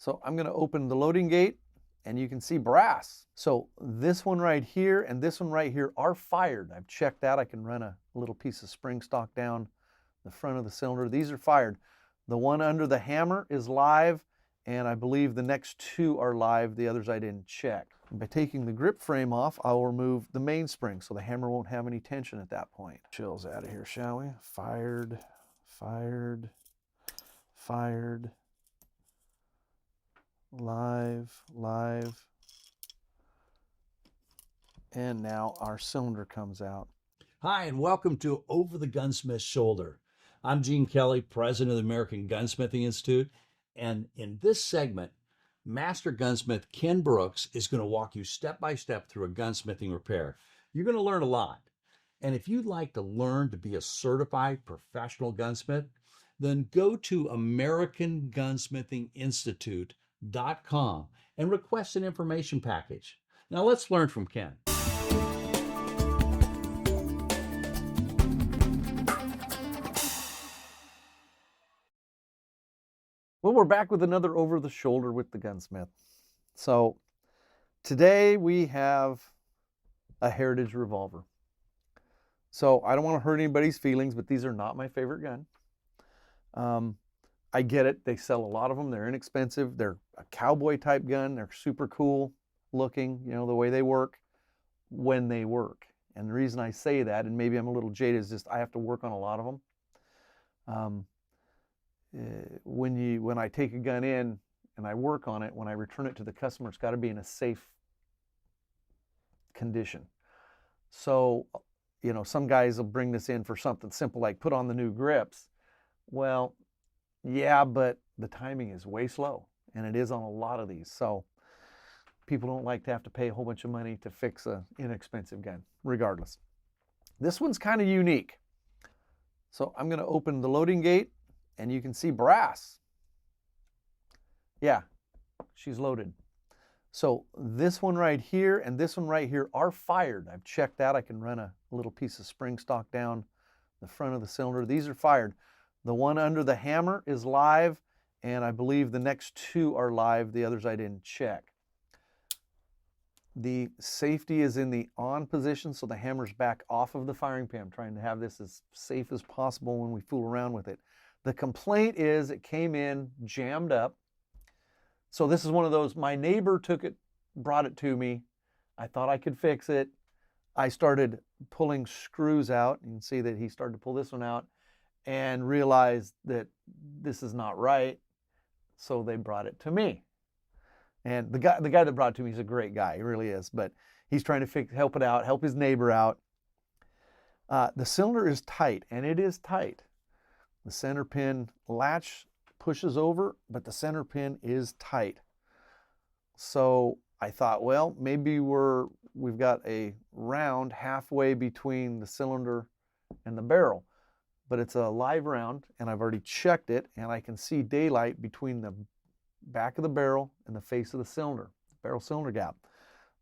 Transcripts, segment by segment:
So I'm going to open the loading gate and you can see brass. So this one right here and this one right here are fired. I've checked that. I can run a little piece of spring stock down the front of the cylinder. These are fired. The one under the hammer is live, and I believe the next two are live. The others I didn't check. By taking the grip frame off, I'll remove the mainspring so the hammer won't have any tension at that point. Chills out of here, shall we? Fired, fired, fired, live, live. And now our cylinder comes out. Hi, and welcome to Over the Gunsmith's Shoulder. I'm Gene Kelly, president of the American Gunsmithing Institute, and in this segment, Master Gunsmith Ken Brooks is going to walk you step by step through a gunsmithing repair. You're going to learn a lot. And if you'd like to learn to be a certified professional gunsmith, then go to AmericanGunsmithingInstitute.com and request an information package. Now let's learn from Ken. Well, we're back with another Over the Shoulder with the Gunsmith. So today we have a heritage revolver. So I don't want to hurt anybody's feelings, but these are not my favorite gun. I get it. They sell a lot of them. They're inexpensive. They're a cowboy type gun. They're super cool looking, you know, the way they work when they work. And the reason I say that, and maybe I'm a little jaded, is just I have to work on a lot of them. When I take a gun in and I work on it, when I return it to the customer, it's got to be in a safe condition. So, you know, some guys will bring this in for something simple like put on the new grips. Well, yeah, but the timing is way slow, and it is on a lot of these. So people don't like to have to pay a whole bunch of money to fix an inexpensive gun, regardless. This one's kind of unique. So I'm going to open the loading gate and you can see brass. Yeah, she's loaded. So this one right here and this one right here are fired. I've checked that. I can run a little piece of spring stock down the front of the cylinder. These are fired. The one under the hammer is live, and I believe the next two are live. The others I didn't check. The safety is in the on position, so the hammer's back off of the firing pin. I'm trying to have this as safe as possible when we fool around with it. The complaint is it came in jammed up. So this is one of those, my neighbor took it, brought it to me. I thought I could fix it. I started pulling screws out. You can see that he started to pull this one out and realized that this is not right. So they brought it to me. And the guy that brought it to me is a great guy. He really is. But he's trying to help it out, help his neighbor out. The cylinder is tight, and it is tight. The center pin latch pushes over, but the center pin is tight. So I thought, well, maybe we've got a round halfway between the cylinder and the barrel, but it's a live round, and I've already checked it, and I can see daylight between the back of the barrel and the face of the cylinder, barrel cylinder gap.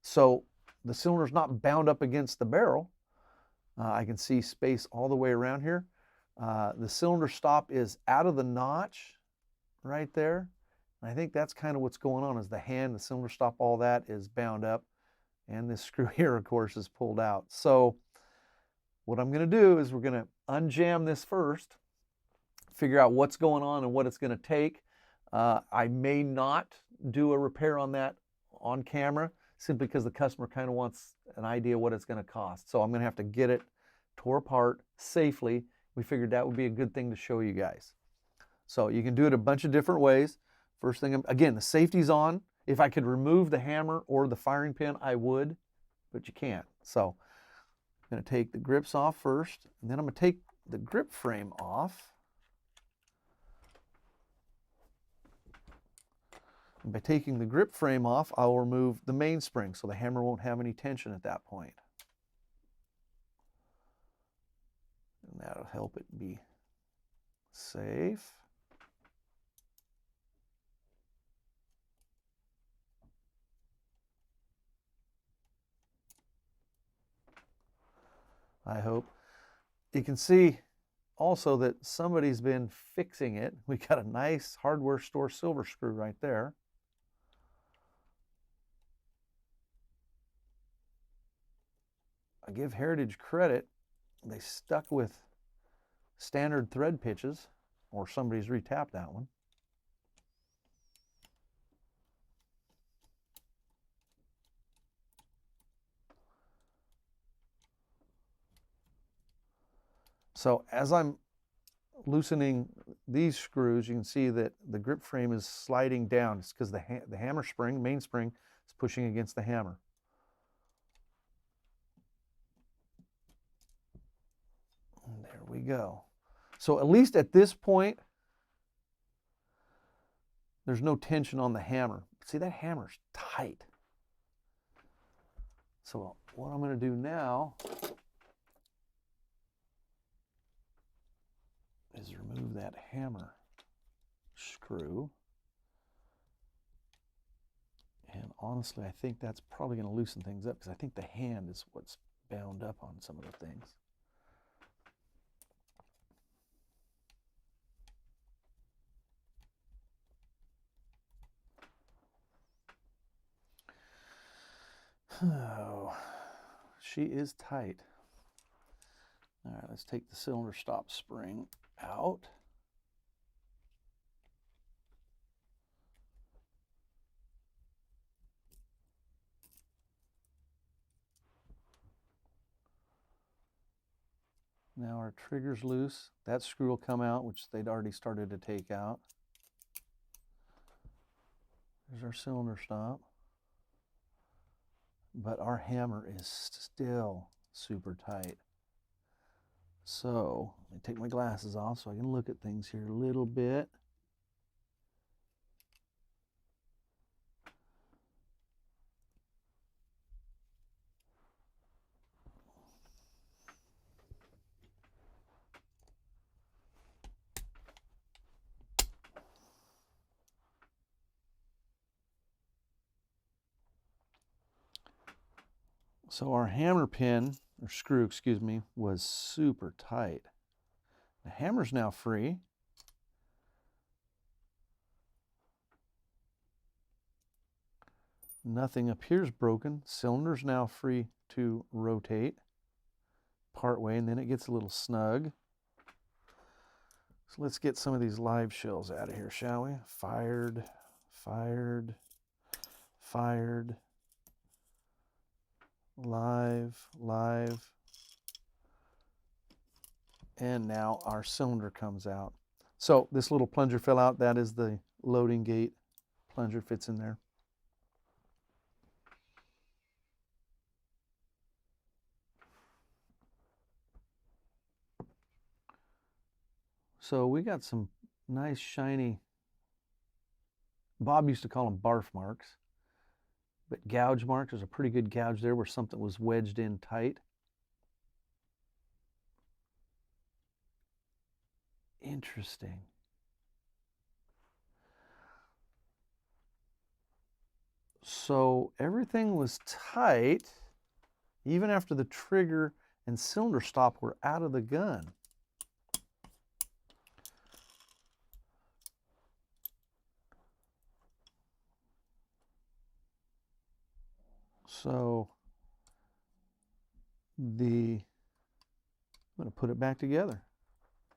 So the cylinder's not bound up against the barrel. I can see space all the way around here. The cylinder stop is out of the notch right there. And I think that's kind of what's going on, is the hand, the cylinder stop, all that is bound up. And this screw here, of course, is pulled out. So what I'm going to do is we're going to unjam this first, figure out what's going on and what it's going to take. I may not do a repair on that on camera, simply because the customer kind of wants an idea what it's going to cost. So I'm going to have to get it tore apart safely. We figured that would be a good thing to show you guys. So you can do it a bunch of different ways. First thing, again, the safety's on. If I could remove the hammer or the firing pin, I would, but you can't. So I'm going to take the grips off first, and then I'm going to take the grip frame off. And by taking the grip frame off, I'll remove the mainspring so the hammer won't have any tension at that point. And that'll help it be safe. I hope. You can see also that somebody's been fixing it. We got a nice hardware store silver screw right there. I give Heritage credit. They stuck with standard thread pitches, or somebody's retapped that one. So as I'm loosening these screws, you can see that the grip frame is sliding down. It's because the hammer spring, mainspring, is pushing against the hammer. And there we go. So at least at this point, there's no tension on the hammer. See, that hammer's tight. So what I'm going to do now is remove that hammer screw. And honestly, I think that's probably going to loosen things up because I think the hand is what's bound up on some of the things. Oh, she is tight. All right, let's take the cylinder stop spring out. Now our trigger's loose. That screw will come out, which they'd already started to take out. There's our cylinder stop. But our hammer is still super tight. So let me take my glasses off so I can look at things here a little bit. So our hammer pin, or screw, excuse me, was super tight. The hammer's now free. Nothing appears broken. Cylinder's now free to rotate part way, and then it gets a little snug. So let's get some of these live shells out of here, shall we? Fired, fired, fired. Live, live. And now our cylinder comes out. So this little plunger fell out. That is the loading gate. Plunger fits in there. So we got some nice shiny, Bob used to call them barf marks. But gouge marks, there's a pretty good gouge there where something was wedged in tight. Interesting. So everything was tight, even after the trigger and cylinder stop were out of the gun. So I'm going to put it back together,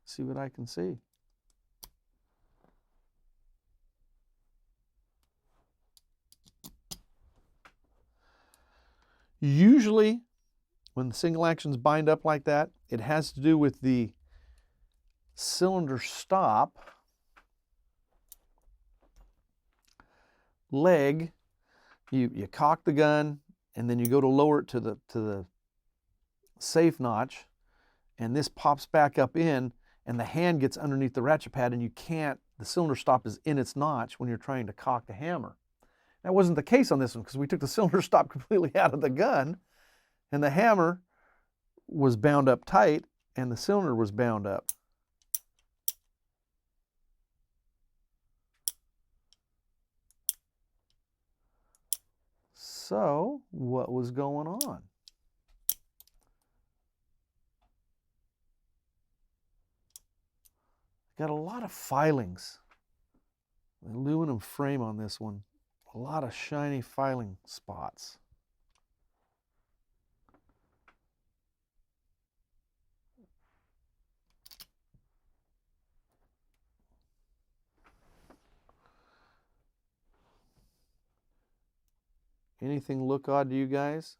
see what I can see. Usually, when the single actions bind up like that, it has to do with the cylinder stop leg. You cock the gun, and then you go to lower it to the safe notch, and this pops back up in, and the hand gets underneath the ratchet pad, and you can't, the cylinder stop is in its notch when you're trying to cock the hammer. That wasn't the case on this one because we took the cylinder stop completely out of the gun, and the hammer was bound up tight, and the cylinder was bound up. So, what was going on? Got a lot of filings. The aluminum frame on this one, a lot of shiny filing spots. Anything look odd to you guys?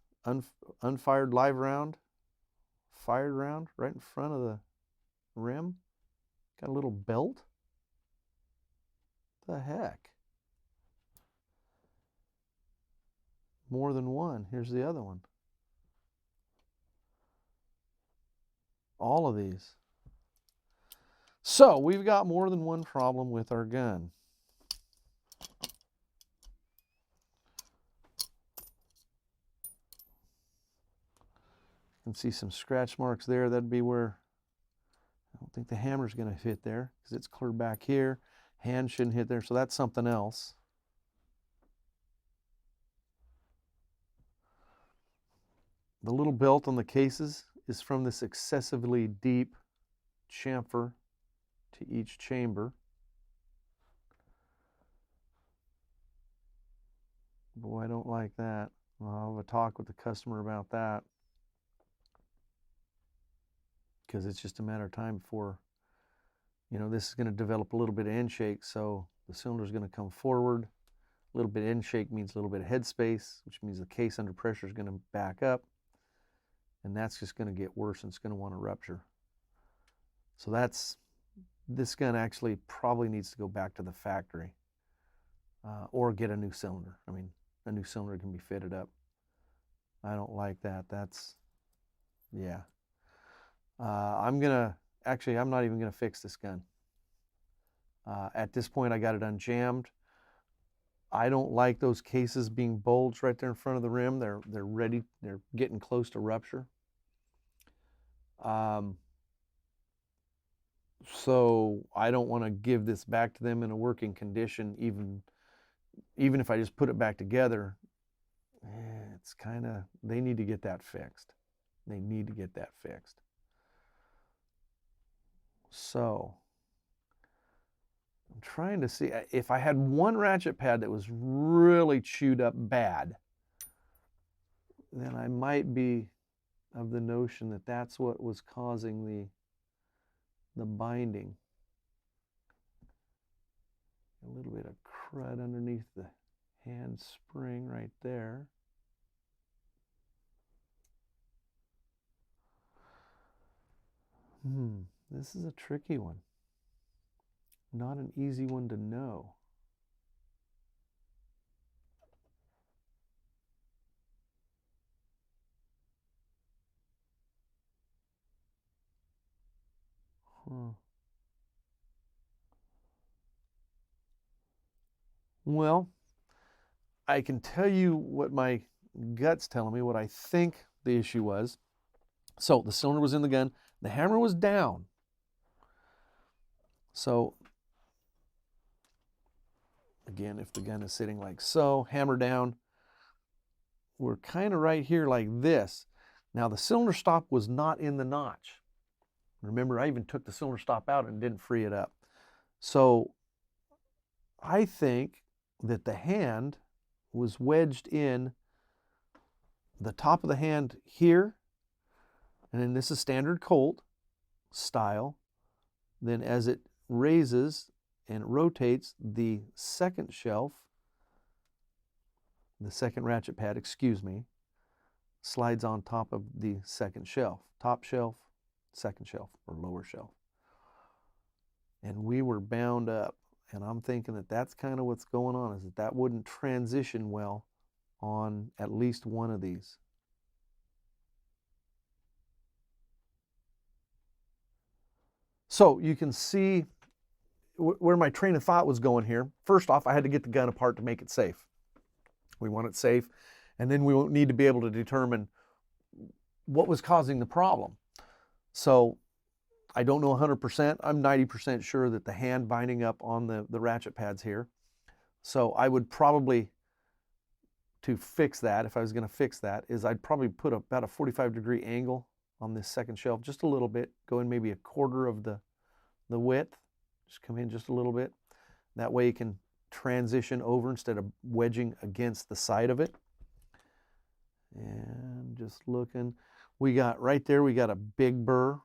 Unfired live round, fired round right in front of the rim. Got a little belt. The heck? More than one. Here's the other one. All of these. So we've got more than one problem with our gun. You can see some scratch marks there. That'd be where, I don't think the hammer's going to hit there because it's clear back here. Hand shouldn't hit there, so that's something else. The little belt on the cases is from this excessively deep chamfer to each chamber. Boy, I don't like that. I'll have a talk with the customer about that, because it's just a matter of time before, you know, this is going to develop a little bit of end shake, so the cylinder is going to come forward. A little bit of end shake means a little bit of head space, which means the case under pressure is going to back up, and that's just going to get worse, and it's going to want to rupture. So this gun actually probably needs to go back to the factory, or get a new cylinder. I mean, a new cylinder can be fitted up. I don't like that. That's, yeah. I'm not even gonna fix this gun. At this point, I got it unjammed. I don't like those cases being bulged right there in front of the rim. They're ready. They're getting close to rupture. So I don't want to give this back to them in a working condition, even if I just put it back together. It's kind of, they need to get that fixed. They need to get that fixed. So I'm trying to see if I had one ratchet pad that was really chewed up bad, then I might be of the notion that that's what was causing the binding. A little bit of crud underneath the hand spring right there. This is a tricky one. Not an easy one to know. Well, I can tell you what my gut's telling me, what I think the issue was. So the cylinder was in the gun. The hammer was down. So again, if the gun is sitting like so, hammer down, we're kind of right here like this. Now the cylinder stop was not in the notch. Remember, I even took the cylinder stop out and didn't free it up. So I think that the hand was wedged in the top of the hand here, and then this is standard Colt style. Then as it raises and it rotates, the second shelf, the second ratchet pad, excuse me, slides on top of the second shelf. Top shelf, second shelf, or lower shelf. And we were bound up. And I'm thinking that that's kind of what's going on, is that that wouldn't transition well on at least one of these. So you can see where my train of thought was going here. First off, I had to get the gun apart to make it safe. We want it safe, and then we won't need to be able to determine what was causing the problem. So I don't know 100%. I'm 90% sure that the hand binding up on the ratchet pads here. So I would probably, to fix that, if I was going to fix that, is I'd probably put about a 45-degree angle on this second shelf, just a little bit, go in maybe a quarter of the width, just come in just a little bit. That way you can transition over instead of wedging against the side of it. And just looking, we got right there, we got a big burr.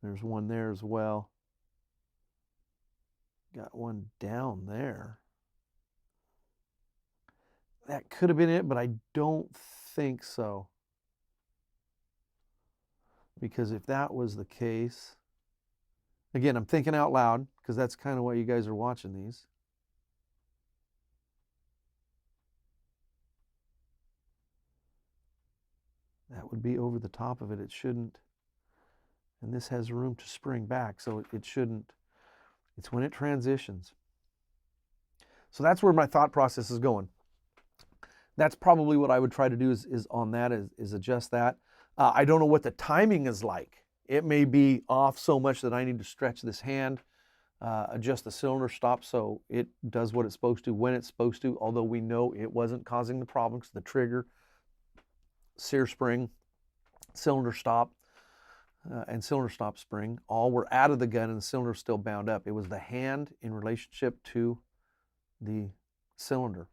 There's one there as well. Got one down there. that could have been it, but I don't think so. Because if that was the case, again, I'm thinking out loud because that's kind of why you guys are watching these. That would be over the top of it. It shouldn't. And this has room to spring back, so it shouldn't. It's when it transitions. So that's where my thought process is going. That's probably what I would try to do is on that is adjust that. I don't know what the timing is like. It may be off so much that I need to stretch this hand, adjust the cylinder stop so it does what it's supposed to when it's supposed to, although we know it wasn't causing the problems. The trigger, sear spring, cylinder stop, and cylinder stop spring all were out of the gun and the cylinder still bound up. It was the hand in relationship to the cylinder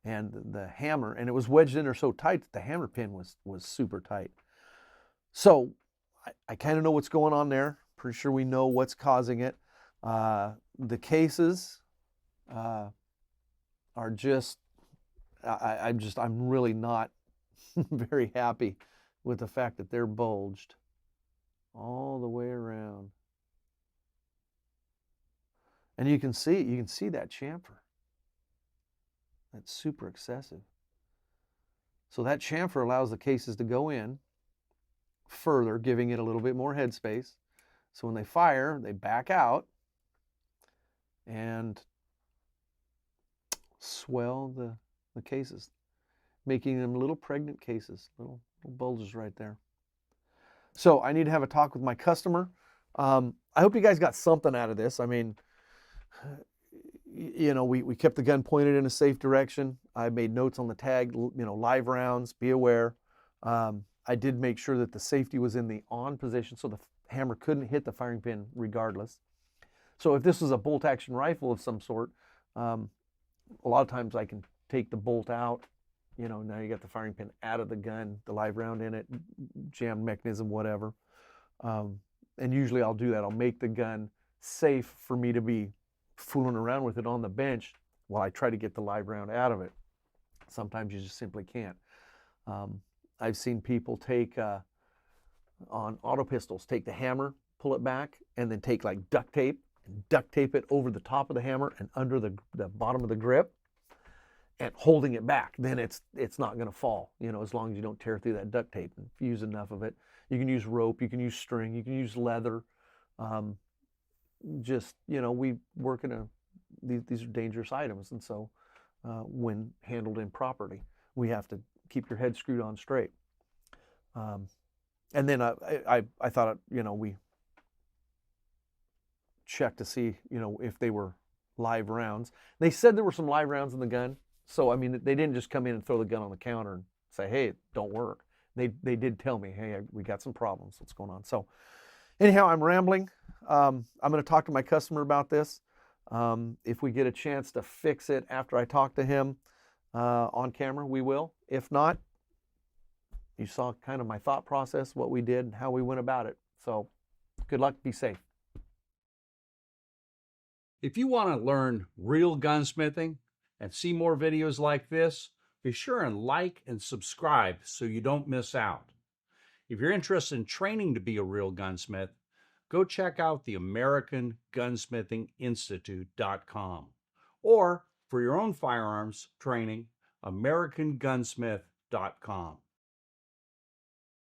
and the hammer, and it was wedged in there so tight that the hammer pin was super tight. So I kind of know what's going on there. Pretty sure we know what's causing it. The cases are just, I'm really not very happy with the fact that they're bulged all the way around. And you can see that chamfer. That's super excessive. So that chamfer allows the cases to go in further, giving it a little bit more headspace. So when they fire, they back out and swell the cases, making them little pregnant cases, little bulges right there. So I need to have a talk with my customer. I hope you guys got something out of this. I mean, you know, we kept the gun pointed in a safe direction. I made notes on the tag, you know, live rounds, be aware. I did make sure that the safety was in the on position so the hammer couldn't hit the firing pin regardless. So if this was a bolt action rifle of some sort, a lot of times I can take the bolt out. You know, now you got the firing pin out of the gun, the live round in it, jammed mechanism, whatever. And usually I'll do that. I'll make the gun safe for me to be fooling around with it on the bench while I try to get the live round out of it. Sometimes you just simply can't. I've seen people take, on auto pistols, take the hammer, pull it back, and then take like duct tape and duct tape it over the top of the hammer and under the bottom of the grip, and holding it back. Then it's not going to fall, you know, as long as you don't tear through that duct tape. And if you use enough of it, you can use rope, you can use string, you can use leather. Just, you know, we work in these are dangerous items, and so when handled improperly, we have to keep your head screwed on straight. And then I thought, you know, we checked to see, you know, if they were live rounds. They said there were some live rounds in the gun. So, I mean, they didn't just come in and throw the gun on the counter and say, hey, it don't work. They did tell me, hey, we got some problems. What's going on? So anyhow, I'm rambling. I'm going to talk to my customer about this. If we get a chance to fix it after I talk to him on camera, we will. If not, you saw kind of my thought process, what we did, and how we went about it. So good luck, be safe. If you want to learn real gunsmithing and see more videos like this, be sure and like and subscribe so you don't miss out. If you're interested in training to be a real gunsmith, go check out the American Gunsmithing Institute.com, or for your own firearms training, AmericanGunsmith.com.